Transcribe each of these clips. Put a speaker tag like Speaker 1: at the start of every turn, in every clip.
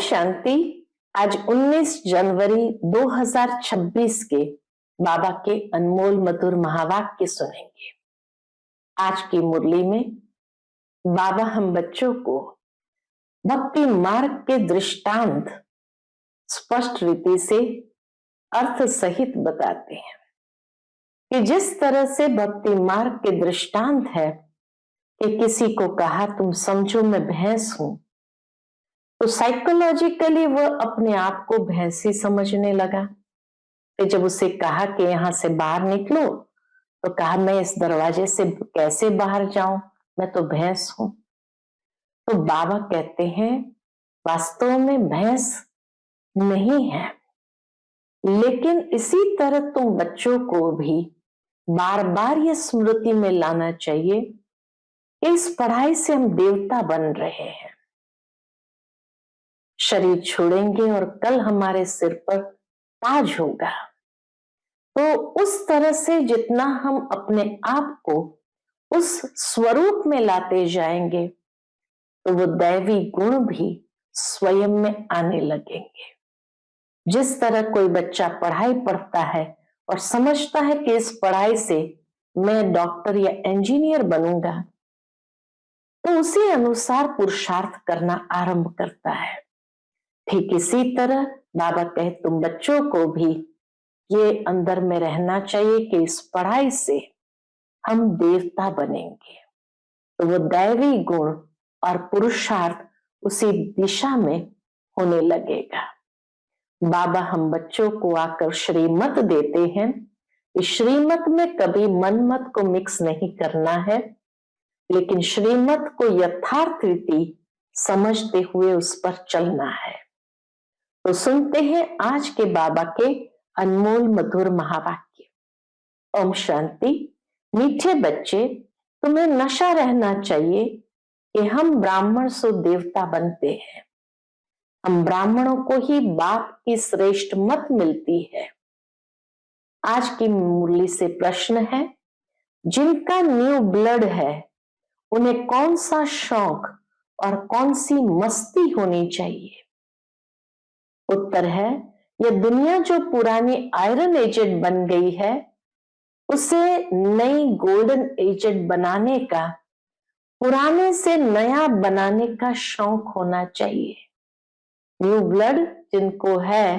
Speaker 1: शांति। आज 19 जनवरी 2026 के बाबा के अनमोल मधुर महावाक्य सुनेंगे। आज की मुरली में बाबा हम बच्चों को भक्ति मार्ग के दृष्टांत स्पष्ट रीति से अर्थ सहित बताते हैं कि जिस तरह से भक्ति मार्ग के दृष्टांत है कि किसी को कहा तुम समझो मैं भैंस हूं, तो साइकोलॉजिकली वह अपने आप को भैंसी समझने लगा। फिर जब उसे कहा कि यहां से बाहर निकलो, तो कहा मैं इस दरवाजे से कैसे बाहर जाऊं, मैं तो भैंस हूं। तो बाबा कहते हैं वास्तव में भैंस नहीं है, लेकिन इसी तरह तुम बच्चों को भी बार बार यह स्मृति में लाना चाहिए कि इस पढ़ाई से हम देवता बन रहे हैं। शरीर छोड़ेंगे और कल हमारे सिर पर ताज होगा। तो उस तरह से जितना हम अपने आप को उस स्वरूप में लाते जाएंगे, तो वो दैवी गुण भी स्वयं में आने लगेंगे। जिस तरह कोई बच्चा पढ़ाई पढ़ता है और समझता है कि इस पढ़ाई से मैं डॉक्टर या इंजीनियर बनूंगा, तो उसी अनुसार पुरुषार्थ करना आरंभ करता है। ठीक इसी तरह बाबा कहे तुम बच्चों को भी ये अंदर में रहना चाहिए कि इस पढ़ाई से हम देवता बनेंगे। तो वो दैवी गुण और पुरुषार्थ उसी दिशा में होने लगेगा। बाबा हम बच्चों को आकर श्रीमत देते हैं। इस श्रीमत में कभी मनमत को मिक्स नहीं करना है, लेकिन श्रीमत को यथार्थ रीति समझते हुए उस पर चलना है। तो सुनते हैं आज के बाबा के अनमोल मधुर महावाक्य। ओम शांति। मीठे बच्चे, तुम्हें नशा रहना चाहिए कि हम ब्राह्मण सो देवता बनते हैं। हम ब्राह्मणों को ही बाप की श्रेष्ठ मत मिलती है। आज की मुरली से प्रश्न है, जिनका न्यू ब्लड है उन्हें कौन सा शौक और कौन सी मस्ती होनी चाहिए? उत्तर है, यह दुनिया जो पुरानी आयरन एजेंट बन गई है, उसे नई गोल्डन एजेंट बनाने का, पुराने से नया बनाने का शौक होना चाहिए। न्यू ब्लड जिनको है,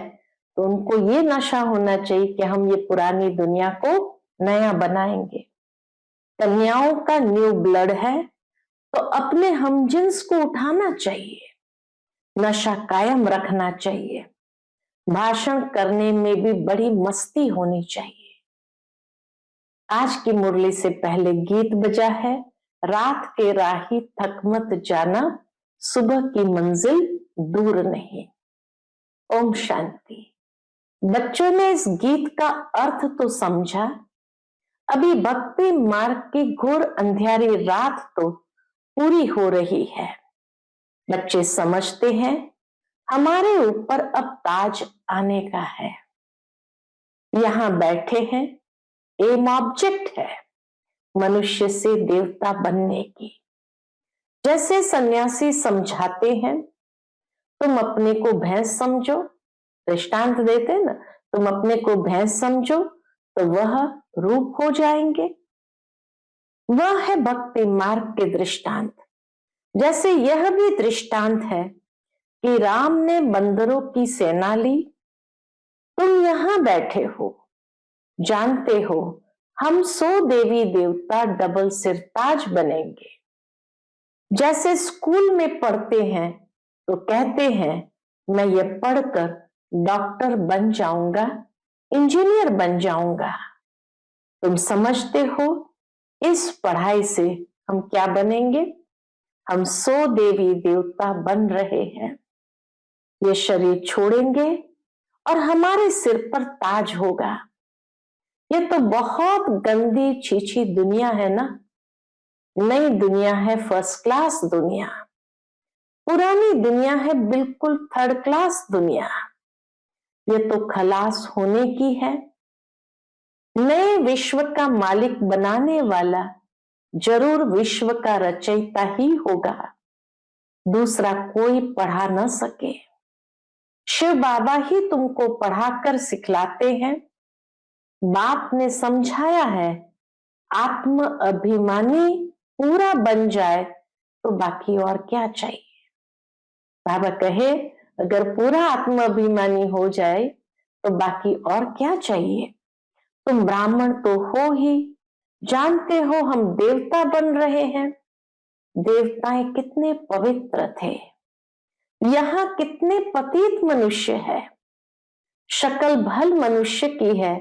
Speaker 1: तो उनको ये नशा होना चाहिए कि हम ये पुरानी दुनिया को नया बनाएंगे। कन्याओं का न्यू ब्लड है, तो अपने हमजिन्स को उठाना चाहिए, नशा कायम रखना चाहिए, भाषण करने में भी बड़ी मस्ती होनी चाहिए। आज की मुरली से पहले गीत बजा है, रात के राही थक मत जाना, सुबह की मंजिल दूर नहीं। ओम शांति। बच्चों ने इस गीत का अर्थ तो समझा। अभी भक्ति मार्ग की घोर अंधियारी रात तो पूरी हो रही है। बच्चे समझते हैं हमारे ऊपर अब ताज आने का है। यहां बैठे हैं, एम ऑब्जेक्ट है मनुष्य से देवता बनने की। जैसे सन्यासी समझाते हैं, तुम अपने को भैंस समझो, दृष्टांत देते ना, तुम अपने को भैंस समझो तो वह रूप हो जाएंगे। वह है भक्ति मार्ग के दृष्टांत। जैसे यह भी दृष्टांत है कि राम ने बंदरों की सेना ली। तुम यहां बैठे हो, जानते हो हम 100 देवी देवता डबल सिर ताज बनेंगे। जैसे स्कूल में पढ़ते हैं तो कहते हैं मैं ये पढ़कर डॉक्टर बन जाऊंगा, इंजीनियर बन जाऊंगा। तुम समझते हो इस पढ़ाई से हम क्या बनेंगे? हम 100 देवी देवता बन रहे हैं। ये शरीर छोड़ेंगे और हमारे सिर पर ताज होगा। ये तो बहुत गंदी छीछी दुनिया है ना। नई दुनिया है फर्स्ट क्लास दुनिया, पुरानी दुनिया है बिल्कुल थर्ड क्लास दुनिया। ये तो खलास होने की है। नए विश्व का मालिक बनाने वाला जरूर विश्व का रचयिता ही होगा, दूसरा कोई पढ़ा न सके। शिव बाबा ही तुमको पढ़ाकर सिखलाते हैं। बाप ने समझाया है, आत्म अभिमानी पूरा बन जाए तो बाकी और क्या चाहिए। बाबा कहे, अगर पूरा आत्म अभिमानी हो जाए तो बाकी और क्या चाहिए। तुम ब्राह्मण तो हो ही, जानते हो हम देवता बन रहे हैं। देवताएं कितने पवित्र थे, यहाँ कितने पतित मनुष्य है। शक्ल भल मनुष्य की है,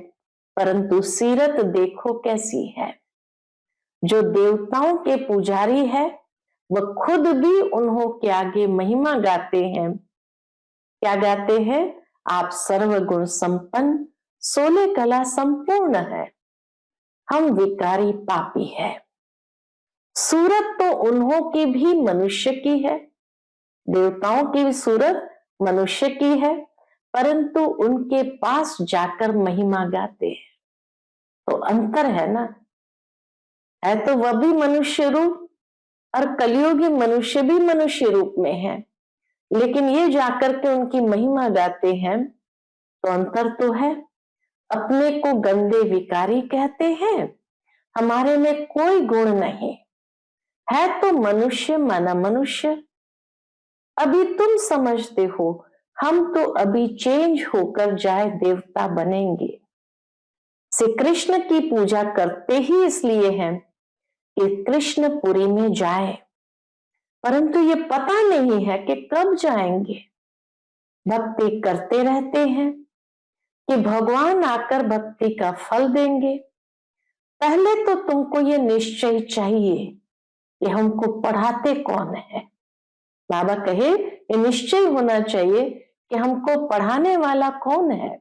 Speaker 1: परंतु सीरत देखो कैसी है। जो देवताओं के पुजारी है वह खुद भी उन्हों के आगे महिमा गाते हैं। क्या गाते हैं? आप सर्वगुण संपन्न, 16 कला संपूर्ण है, हम विकारी पापी है। सूरत तो उन्हों की भी मनुष्य की है, देवताओं की भी सूरत मनुष्य की है, परंतु उनके पास जाकर महिमा गाते हैं। तो अंतर है ना, है तो वह भी मनुष्य रूप और कलियुगी मनुष्य भी मनुष्य रूप में है, लेकिन ये जाकर के उनकी महिमा गाते हैं। तो अंतर तो है। अपने को गंदे विकारी कहते हैं, हमारे में कोई गुण नहीं है, तो मनुष्य माना मनुष्य। अभी तुम समझते हो, हम तो अभी चेंज होकर जाए देवता बनेंगे। श्री कृष्ण की पूजा करते ही इसलिए हैं कि कृष्णपुरी में जाए, परंतु ये पता नहीं है कि कब जाएंगे। भक्ति करते रहते हैं कि भगवान आकर भक्ति का फल देंगे। पहले तो तुमको ये निश्चय चाहिए कि हमको पढ़ाते कौन है। बाबा कहे, ये निश्चय होना चाहिए कि हमको पढ़ाने वाला कौन है।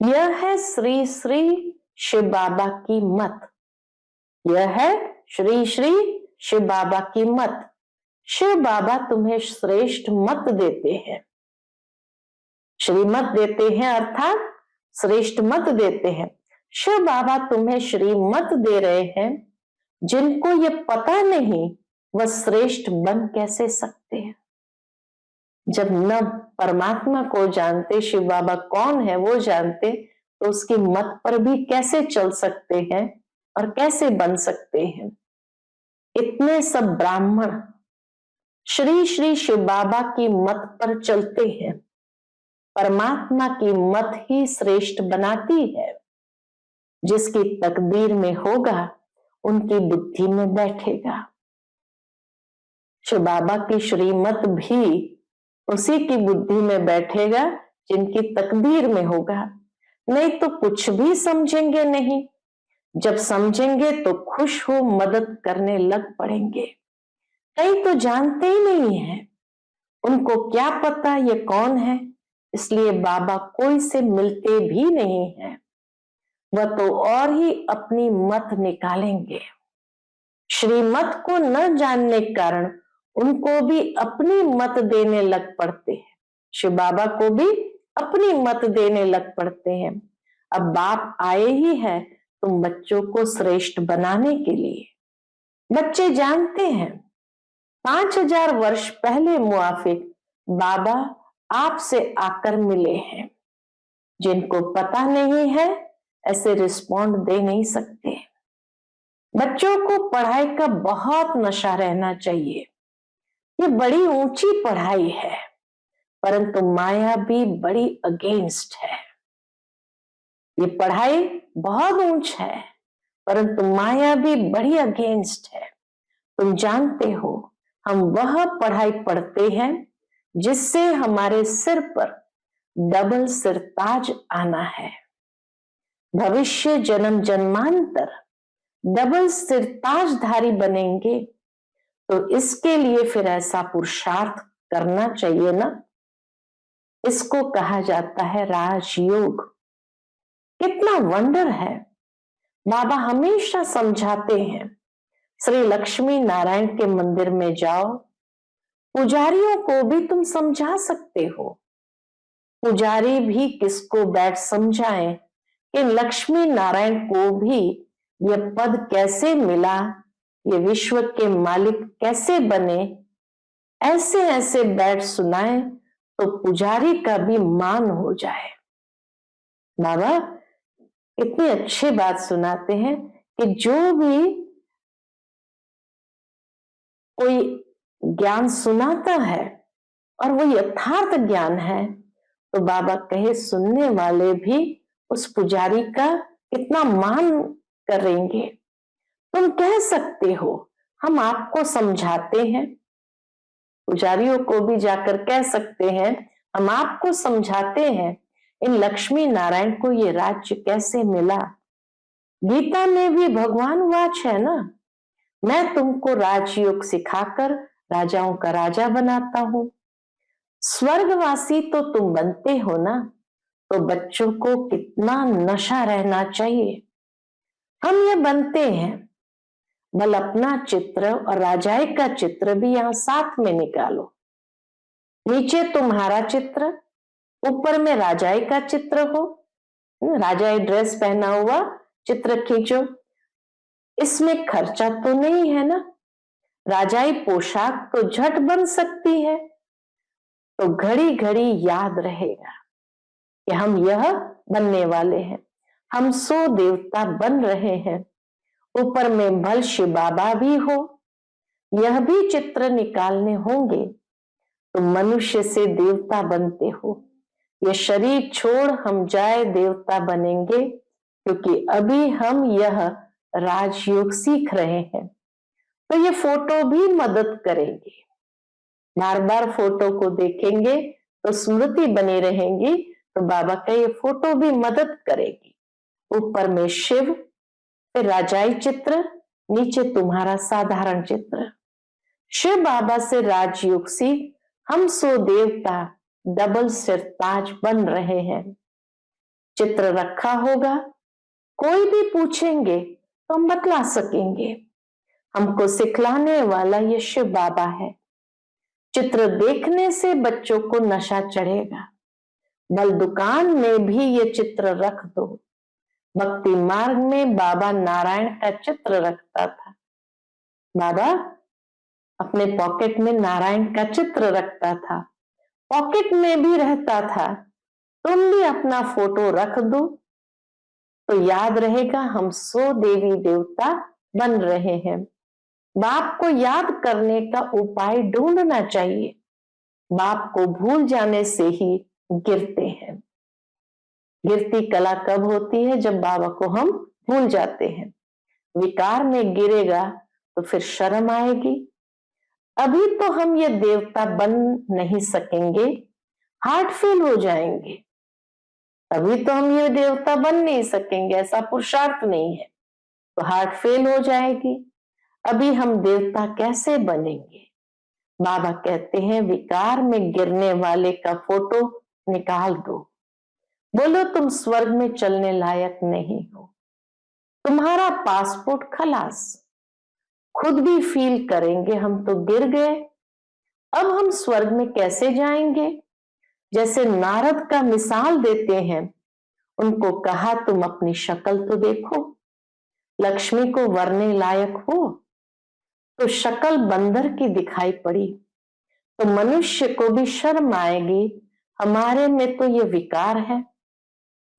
Speaker 1: यह है श्री श्री शिव बाबा की मत, यह है श्री श्री शिव बाबा की मत। शिव बाबा तुम्हें श्रेष्ठ मत देते हैं, श्रीमत देते हैं अर्थात श्रेष्ठ मत देते हैं। शिव बाबा तुम्हें श्रीमत दे रहे हैं। जिनको ये पता नहीं वह श्रेष्ठ बन कैसे सकते हैं। जब न परमात्मा को जानते, शिव बाबा कौन है वो जानते, तो उसकी मत पर भी कैसे चल सकते हैं और कैसे बन सकते हैं। इतने सब ब्राह्मण श्री श्री शिव बाबा की मत पर चलते हैं। परमात्मा की मत ही श्रेष्ठ बनाती है। जिसकी तकदीर में होगा उनकी बुद्धि में बैठेगा। शिव बाबा की श्रीमत भी उसी की बुद्धि में बैठेगा जिनकी तकदीर में होगा। नहीं तो कुछ भी समझेंगे नहीं। जब समझेंगे तो खुश हो मदद करने लग पड़ेंगे। कई तो जानते ही नहीं है, उनको क्या पता ये कौन है, इसलिए बाबा कोई से मिलते भी नहीं है। वह तो और ही अपनी मत निकालेंगे। श्रीमत को न जानने के कारण उनको भी अपनी मत देने लग पड़ते हैं। शिव बाबा को भी अपनी मत देने लग पड़ते हैं। अब बाप आए ही है तुम बच्चों को श्रेष्ठ बनाने के लिए। बच्चे जानते हैं 5000 वर्ष पहले मुआफिक बाबा आपसे आकर मिले हैं। जिनको पता नहीं है ऐसे रिस्पॉन्ड दे नहीं सकते। बच्चों को पढ़ाई का बहुत नशा रहना चाहिए। ये बड़ी ऊंची पढ़ाई है, परंतु माया भी बड़ी अगेंस्ट है। ये पढ़ाई बहुत ऊंच है, परंतु माया भी बड़ी अगेंस्ट है। तुम जानते हो हम वह पढ़ाई पढ़ते हैं जिससे हमारे सिर पर डबल सिरताज आना है। भविष्य जन्म जन्मांतर डबल सिरताजधारी बनेंगे, तो इसके लिए फिर ऐसा पुरुषार्थ करना चाहिए ना। इसको कहा जाता है राजयोग। कितना वंडर है। बाबा हमेशा समझाते हैं, श्री लक्ष्मी नारायण के मंदिर में जाओ, पुजारियों को भी तुम समझा सकते हो। पुजारी भी किसको बैठ समझाएं कि लक्ष्मी नारायण को भी यह पद कैसे मिला, ये विश्व के मालिक कैसे बने। ऐसे ऐसे बैठ सुनाए तो पुजारी का भी मान हो जाए। बाबा इतनी अच्छी बात सुनाते हैं कि जो भी कोई ज्ञान सुनाता है और वो यथार्थ ज्ञान है, तो बाबा कहे सुनने वाले भी उस पुजारी का कितना मान करेंगे। तुम कह सकते हो हम आपको समझाते हैं, पुजारियों को भी जाकर कह सकते हैं हम आपको समझाते हैं इन लक्ष्मी नारायण को ये राज्य कैसे मिला। गीता में भी भगवान वाच है ना, मैं तुमको राजयोग सिखाकर राजाओं का राजा बनाता हूं। स्वर्गवासी तो तुम बनते हो ना, तो बच्चों को कितना नशा रहना चाहिए। हम ये बनते हैं, बल अपना चित्र और राजाई का चित्र भी यहां साथ में निकालो। नीचे तुम्हारा चित्र, ऊपर में राजाई का चित्र हो, राजाई ड्रेस पहना हुआ चित्र खींचो। इसमें खर्चा तो नहीं है ना, राजाई पोशाक तो झट बन सकती है, तो घड़ी घड़ी याद रहेगा कि हम यह बनने वाले हैं, हम 100 देवता बन रहे हैं। ऊपर में भल शिव बाबा भी हो, यह भी चित्र निकालने होंगे। तो मनुष्य से देवता बनते हो, ये शरीर छोड़ हम जाए देवता बनेंगे, क्योंकि अभी हम यह राजयोग सीख रहे हैं। तो ये फोटो भी मदद करेंगे, बार बार फोटो को देखेंगे तो स्मृति बनी रहेंगी। तो बाबा का ये फोटो भी मदद करेगी। ऊपर में शिव, फिर राजाई चित्र, नीचे तुम्हारा साधारण चित्र। शिव बाबा से राजयोग सीख हम 100 देवता डबल सिर ताज बन रहे हैं। चित्र रखा होगा, कोई भी पूछेंगे तो हम बतला सकेंगे, हमको सिखलाने वाला ये शिव बाबा है। चित्र देखने से बच्चों को नशा चढ़ेगा। बल दुकान में भी ये चित्र रख दो। भक्ति मार्ग में बाबा नारायण का चित्र रखता था, बाबा अपने पॉकेट में नारायण का चित्र रखता था, पॉकेट में भी रहता था। तुम भी अपना फोटो रख दो तो याद रहेगा हम 100 देवी देवता बन रहे हैं। बाप को याद करने का उपाय ढूंढना चाहिए, बाप को भूल जाने से ही गिरते हैं। गिरती कला कब होती है? जब बाबा को हम भूल जाते हैं। विकार में गिरेगा तो फिर शर्म आएगी। अभी तो हम ये देवता बन नहीं सकेंगे, हार्ट फेल हो जाएंगे। अभी तो हम ये देवता बन नहीं सकेंगे, ऐसा पुरुषार्थ नहीं है, तो हार्ट फेल हो जाएगी। अभी हम देवता कैसे बनेंगे? बाबा कहते हैं विकार में गिरने वाले का फोटो निकाल दो, बोलो तुम स्वर्ग में चलने लायक नहीं हो, तुम्हारा पासपोर्ट खलास। खुद भी फील करेंगे हम तो गिर गए, अब हम स्वर्ग में कैसे जाएंगे? जैसे नारद का मिसाल देते हैं, उनको कहा तुम अपनी शक्ल तो देखो, लक्ष्मी को वरने लायक हो, तो शक्ल बंदर की दिखाई पड़ी, तो मनुष्य को भी शर्म आएगी, हमारे में तो ये विकार है।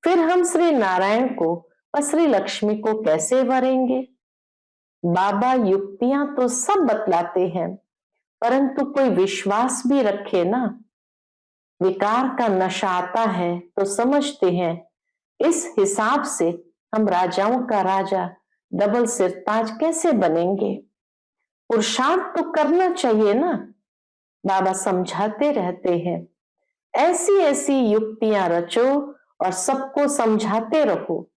Speaker 1: फिर हम श्री नारायण को और श्री लक्ष्मी को कैसे वरेंगे? बाबा युक्तियां तो सब बतलाते हैं, परंतु कोई विश्वास भी रखे ना। विकार का नशा आता है तो समझते हैं इस हिसाब से हम राजाओं का राजा डबल सिरताज कैसे बनेंगे? पुरुषार्थ तो करना चाहिए ना। बाबा समझाते रहते हैं, ऐसी ऐसी युक्तियां रचो और सबको समझाते रहो,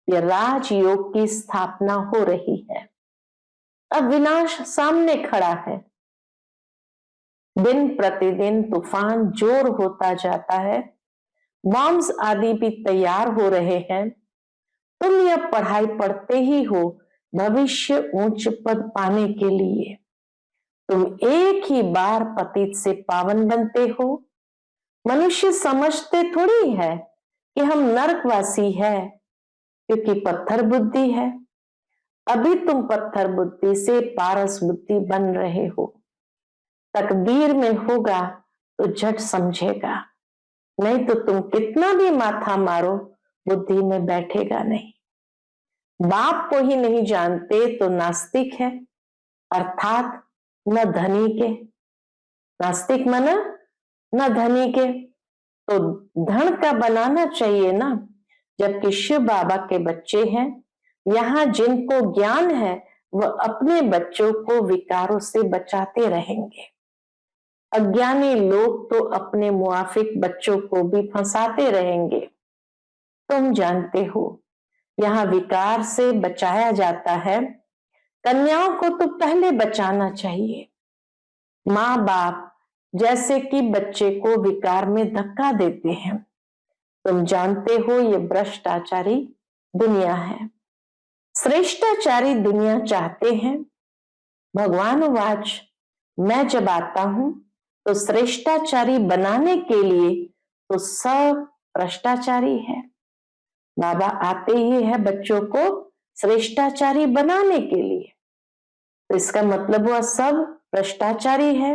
Speaker 1: ये राजयोग की स्थापना हो रही है। अब विनाश सामने खड़ा है, दिन प्रतिदिन तूफान जोर होता जाता है, बॉम्ब्स आदि भी तैयार हो रहे हैं। तुम यह पढ़ाई पढ़ते ही हो भविष्य ऊंच पद पाने के लिए। तुम एक ही बार पतित से पावन बनते हो। मनुष्य समझते थोड़ी है कि हम नरकवासी है, क्योंकि पत्थर बुद्धि है। अभी तुम पत्थर बुद्धि से पारस बुद्धि बन रहे हो। तकदीर में होगा तो झट समझेगा, नहीं तो तुम कितना भी माथा मारो बुद्धि में बैठेगा नहीं। बाप को ही नहीं जानते तो नास्तिक है, अर्थात न धनी के। नास्तिक माना न धनी के, तो धन का बनाना चाहिए ना। जबकि शिव बाबा के बच्चे हैं, यहाँ जिनको ज्ञान है वह अपने बच्चों को विकारों से बचाते रहेंगे। अज्ञानी लोग तो अपने मुआफिक बच्चों को भी फंसाते रहेंगे। तुम जानते हो यहाँ विकार से बचाया जाता है, कन्याओं को तो पहले बचाना चाहिए। माँ बाप जैसे कि बच्चे को विकार में धक्का देते हैं। तुम जानते हो ये भ्रष्टाचारी दुनिया है। श्रेष्ठाचारी दुनिया चाहते हैं। भगवान वाच, मैं जब आता हूं तो श्रेष्ठाचारी बनाने के लिए तो सब भ्रष्टाचारी है। बाबा आते ही है बच्चों को श्रेष्ठाचारी बनाने के लिए, तो इसका मतलब वह सब भ्रष्टाचारी है।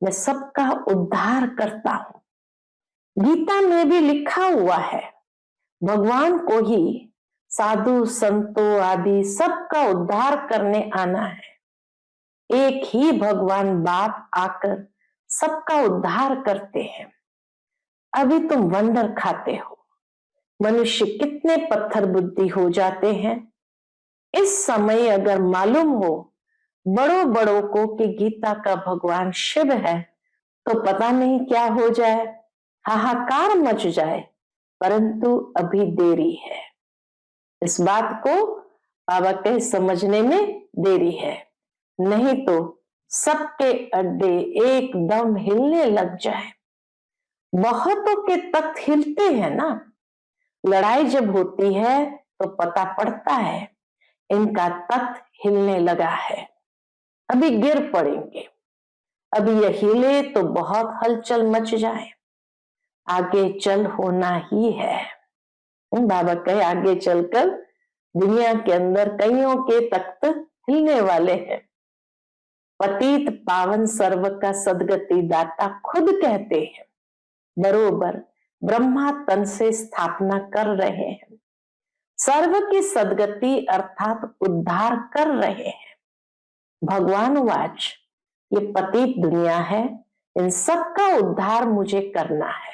Speaker 1: मैं सबका उद्धार करता हूं। गीता में भी लिखा हुआ है, भगवान को ही साधु संतों आदि सबका उद्धार करने आना है। एक ही भगवान बाप आकर सबका उद्धार करते हैं। अभी तुम वंडर खाते हो, मनुष्य कितने पत्थर बुद्धि हो जाते हैं। इस समय अगर मालूम हो बड़ों बड़ों को कि गीता का भगवान शिव है, तो पता नहीं क्या हो जाए, हाहाकार मच जाए। परंतु अभी देरी है। इस बात को बाबा के समझने में देरी है, नहीं तो सबके अड्डे एकदम हिलने लग जाए। बहुतों के तख्त हिलते हैं ना। लड़ाई जब होती है तो पता पड़ता है इनका तख्त हिलने लगा है, अभी गिर पड़ेंगे। अभी यह हिले तो बहुत हलचल मच जाए। आगे चल होना ही है। बाबा कहे आगे चलकर दुनिया के अंदर कईयों के तख्त हिलने वाले हैं। पतित पावन सर्व का सदगति दाता खुद कहते हैं, बरोबर ब्रह्मा तन से स्थापना कर रहे हैं। सर्व की सदगति अर्थात उद्धार कर रहे हैं। भगवान वाच, ये पतित दुनिया है, इन सब का उद्धार मुझे करना है।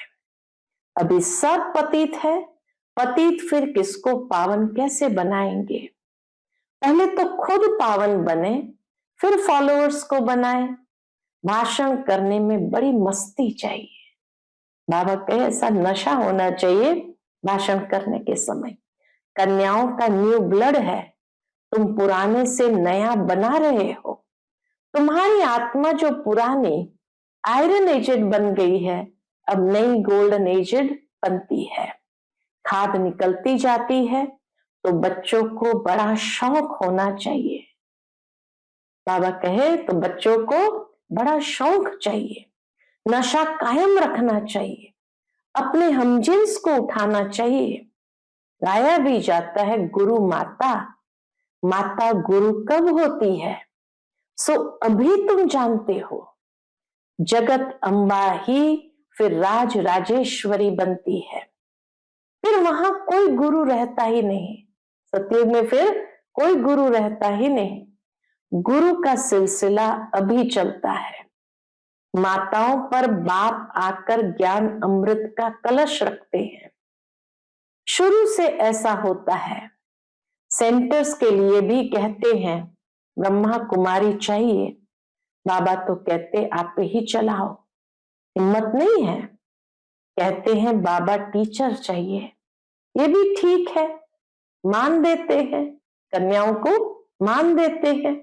Speaker 1: अभी सब पतित है, पतित फिर किसको पावन कैसे बनाएंगे। पहले तो खुद पावन बने, फिर फॉलोअर्स को बनाए। भाषण करने में बड़ी मस्ती चाहिए। बाबा कहे ऐसा नशा होना चाहिए भाषण करने के समय। कन्याओं का न्यू ब्लड है, तुम पुराने से नया बना रहे हो। तुम्हारी आत्मा जो पुरानी आयरन एजेड बन गई है, अब नई गोल्डन एजेड बनती है। खाद निकलती जाती है, तो बच्चों को बड़ा शौक होना चाहिए। बाबा कहे तो बच्चों को बड़ा शौक चाहिए, नशा कायम रखना चाहिए, अपने हमजिन्स को उठाना चाहिए। गाया भी जाता है गुरु माता, माता गुरु कब होती है। सो अभी तुम जानते हो जगत अम्बा ही फिर राज राजेश्वरी बनती है। फिर वहां कोई गुरु रहता ही नहीं। सतयुग में फिर कोई गुरु रहता ही नहीं। गुरु का सिलसिला अभी चलता है। माताओं पर बाप आकर ज्ञान अमृत का कलश रखते हैं। शुरू से ऐसा होता है। सेंटर्स के लिए भी कहते हैं ब्रह्मा कुमारी चाहिए। बाबा तो कहते आप ही चलाओ, हिम्मत नहीं है। कहते हैं बाबा टीचर चाहिए, ये भी ठीक है, मान देते हैं, कन्याओं को मान देते हैं।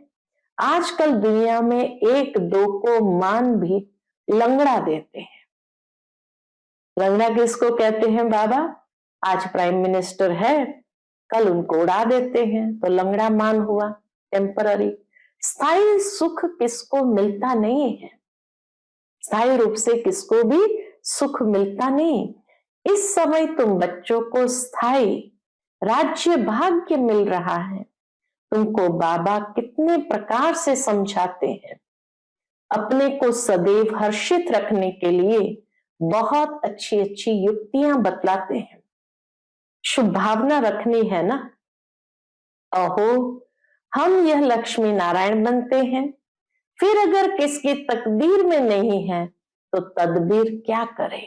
Speaker 1: आजकल दुनिया में एक दो को मान भी लंगड़ा देते हैं। लंगड़ा किसको कहते हैं बाबा? आज प्राइम मिनिस्टर है, कल उनको उड़ा देते हैं, तो लंगड़ा मान हुआ, टेम्पररी। स्थायी सुख किसको मिलता नहीं है, स्थायी रूप से किसको भी सुख मिलता नहीं। इस समय तुम बच्चों को स्थायी राज्य भाग्य मिल रहा है। तुमको बाबा कितने प्रकार से समझाते हैं। अपने को सदैव हर्षित रखने के लिए बहुत अच्छी अच्छी युक्तियां बतलाते हैं। शुभ भावना रखनी है ना, अहो हम यह लक्ष्मी नारायण बनते हैं, फिर अगर किसकी तकदीर में नहीं है तो तदबीर क्या करे,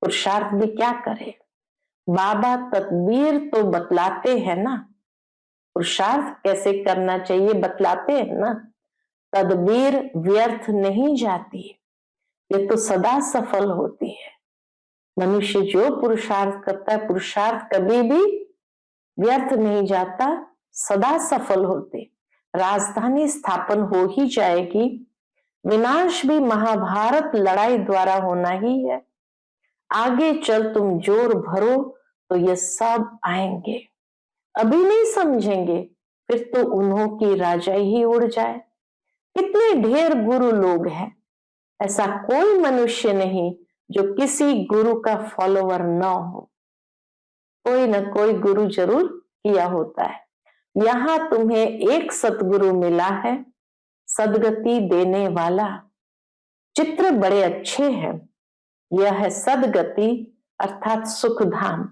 Speaker 1: पुरुषार्थ भी क्या करे। बाबा तदबीर तो बतलाते हैं ना, पुरुषार्थ कैसे करना चाहिए बतलाते हैं ना। तदबीर व्यर्थ नहीं जाती, ये तो सदा सफल होती है। मनुष्य जो पुरुषार्थ करता है, पुरुषार्थ कभी भी व्यर्थ नहीं जाता, सदा सफल होते। राजधानी स्थापन हो ही जाएगी, विनाश भी महाभारत लड़ाई द्वारा होना ही है। आगे चल तुम जोर भरो तो ये सब आएंगे, अभी नहीं समझेंगे फिर तो उन्हों की राजाई ही उड़ जाए। कितने ढेर गुरु लोग हैं, ऐसा कोई मनुष्य नहीं जो किसी गुरु का फॉलोवर न हो, कोई ना कोई गुरु जरूर किया होता है। यहां तुम्हें एक सतगुरु मिला है, सदगति देने वाला। चित्र बड़े अच्छे हैं, यह है सदगति अर्थात सुखधाम।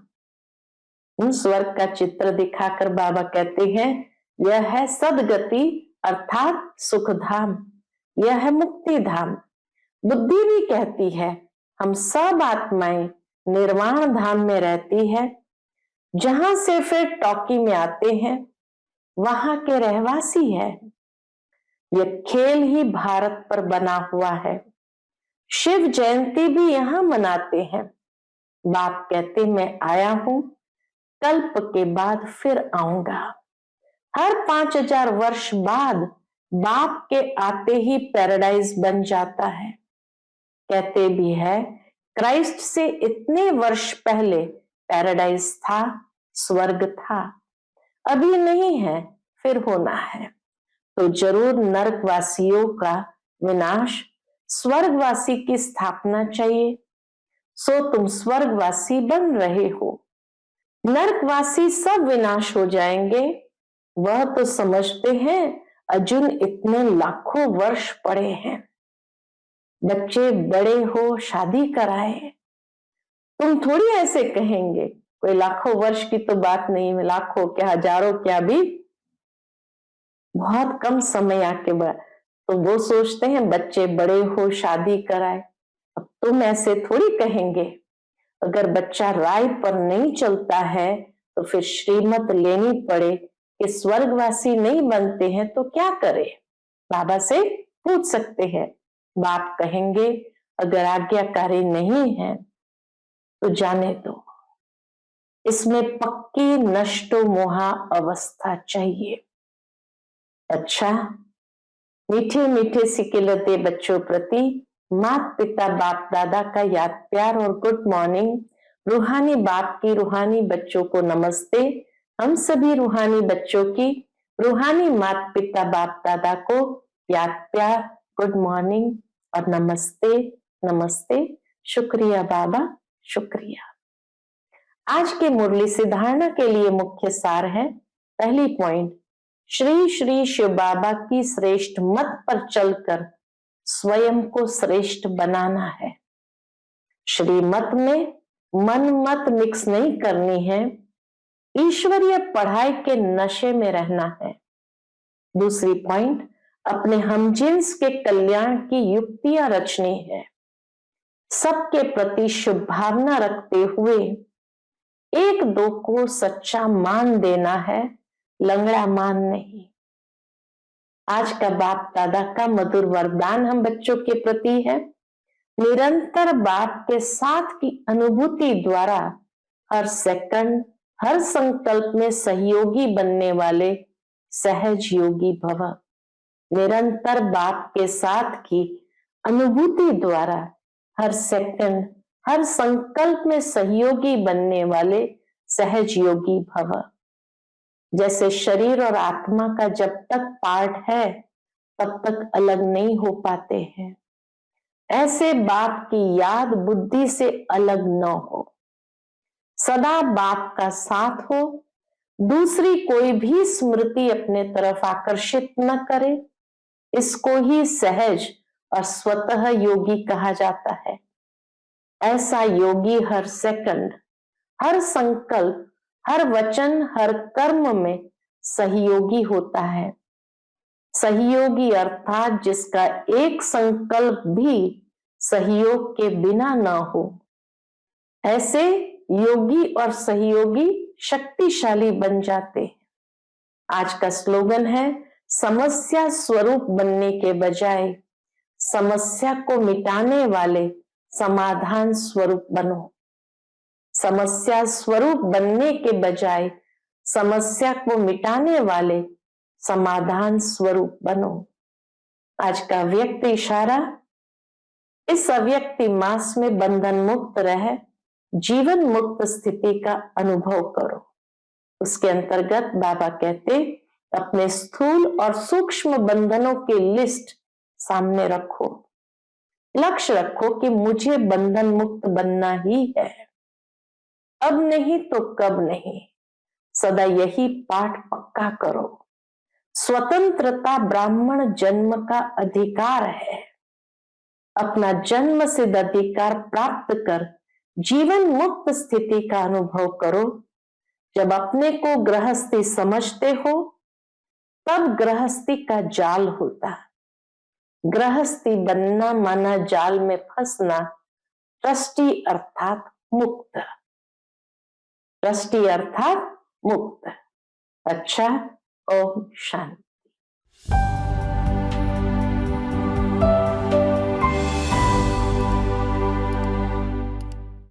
Speaker 1: स्वर्ग का चित्र दिखाकर बाबा कहते हैं यह है सदगति अर्थात सुखधाम, यह है मुक्ति धाम। बुद्धि भी कहती है हम सब आत्माएं निर्वाण धाम में रहती है, जहां से फिर टॉकी में आते हैं वहां के रहवासी है। यह खेल ही भारत पर बना हुआ है, शिव जयंती भी यहां मनाते हैं। बाप कहते मैं आया हूं, कल्प के बाद फिर आऊंगा। हर 5000 वर्ष बाद बाप के आते ही पैराडाइज बन जाता है। कहते भी है क्राइस्ट से इतने वर्ष पहले पैराडाइज था, स्वर्ग था, अभी नहीं है फिर होना है। तो जरूर नरकवासियों का विनाश, स्वर्गवासी की स्थापना चाहिए। सो तुम स्वर्गवासी बन रहे हो, नरकवासी सब विनाश हो जाएंगे। वह तो समझते हैं अर्जुन इतने लाखों वर्ष पड़े हैं, बच्चे बड़े हो शादी कराए। तुम थोड़ी ऐसे कहेंगे, कोई लाखों वर्ष की तो बात नहीं है, लाखों क्या हजारों क्या भी बहुत कम समय आके बाद। तो वो सोचते हैं बच्चे बड़े हो शादी कराए। अब तुम ऐसे थोड़ी कहेंगे। अगर बच्चा राय पर नहीं चलता है तो फिर श्रीमत लेनी पड़े कि स्वर्गवासी नहीं बनते हैं तो क्या करे, बाबा से पूछ सकते हैं। बाप कहेंगे अगर आज्ञाकारी नहीं है तो जाने दो, इसमें पक्की नष्टो मोहा अवस्था चाहिए। अच्छा, मीठे मीठे सिकिलते बच्चों प्रति माता पिता बाप दादा का याद प्यार और गुड मॉर्निंग। रूहानी बाप की रूहानी बच्चों को नमस्ते। हम सभी रूहानी बच्चों की रूहानी माता पिता बाप दादा को याद प्यार, गुड मॉर्निंग और नमस्ते नमस्ते। शुक्रिया बाबा, शुक्रिया। आज के मुरली से धारणा के लिए मुख्य सार है, पहली पॉइंट, श्री श्री शिव बाबा की श्रेष्ठ मत पर चलकर स्वयं को श्रेष्ठ बनाना है। श्री मत में मन मत मिक्स नहीं करनी है, ईश्वरीय पढ़ाई के नशे में रहना है। दूसरी पॉइंट, अपने हमजिन्स के कल्याण की युक्तियां रचनी है, सबके प्रति शुभ भावना रखते हुए एक दो को सच्चा मान देना है, लंगड़ा मान नहीं। आज का बाप दादा का मधुर वरदान हम बच्चों के प्रति है, निरंतर बाप के साथ की अनुभूति द्वारा हर सेकंड हर संकल्प में सहयोगी बनने वाले सहज योगी भव। निरंतर बाप के साथ की अनुभूति द्वारा हर सेकंड हर संकल्प में सहयोगी बनने वाले सहज योगी भव। जैसे शरीर और आत्मा का जब तक पार्ट है तब तक अलग नहीं हो पाते हैं, ऐसे बाप की याद बुद्धि से अलग न हो, सदा बाप का साथ हो, दूसरी कोई भी स्मृति अपने तरफ आकर्षित न करे, इसको ही सहज और स्वतः योगी कहा जाता है। ऐसा योगी हर सेकंड, हर संकल्प, हर वचन, हर कर्म में सहयोगी होता है। सहयोगी अर्थात जिसका एक संकल्प भी सहयोग के बिना ना हो। ऐसे योगी और सहयोगी शक्तिशाली बन जाते हैं। आज का स्लोगन है, समस्या स्वरूप बनने के बजाय समस्या को मिटाने वाले समाधान स्वरूप बनो। समस्या स्वरूप बनने के बजाय समस्या को मिटाने वाले समाधान स्वरूप बनो। आज का व्यक्त इशारा, इस अव्यक्ति मास में बंधन मुक्त रह जीवन मुक्त स्थिति का अनुभव करो। उसके अंतर्गत बाबा कहते, अपने स्थूल और सूक्ष्म बंधनों की लिस्ट सामने रखो। लक्ष्य रखो कि मुझे बंधन मुक्त बनना ही है, अब नहीं तो कब नहीं। सदा यही पाठ पक्का करो। स्वतंत्रता ब्राह्मण जन्म का अधिकार है। अपना जन्म सिद्ध अधिकार प्राप्त कर जीवन मुक्त स्थिति का अनुभव करो। जब अपने को गृहस्थी समझते हो, तब गृहस्थी का जाल होता। गृहस्थी बनना माना जाल में फंसना। ट्रस्टी अर्थात मुक्त। ट्रस्टी अर्थात मुक्त। अच्छा, ओम शांति।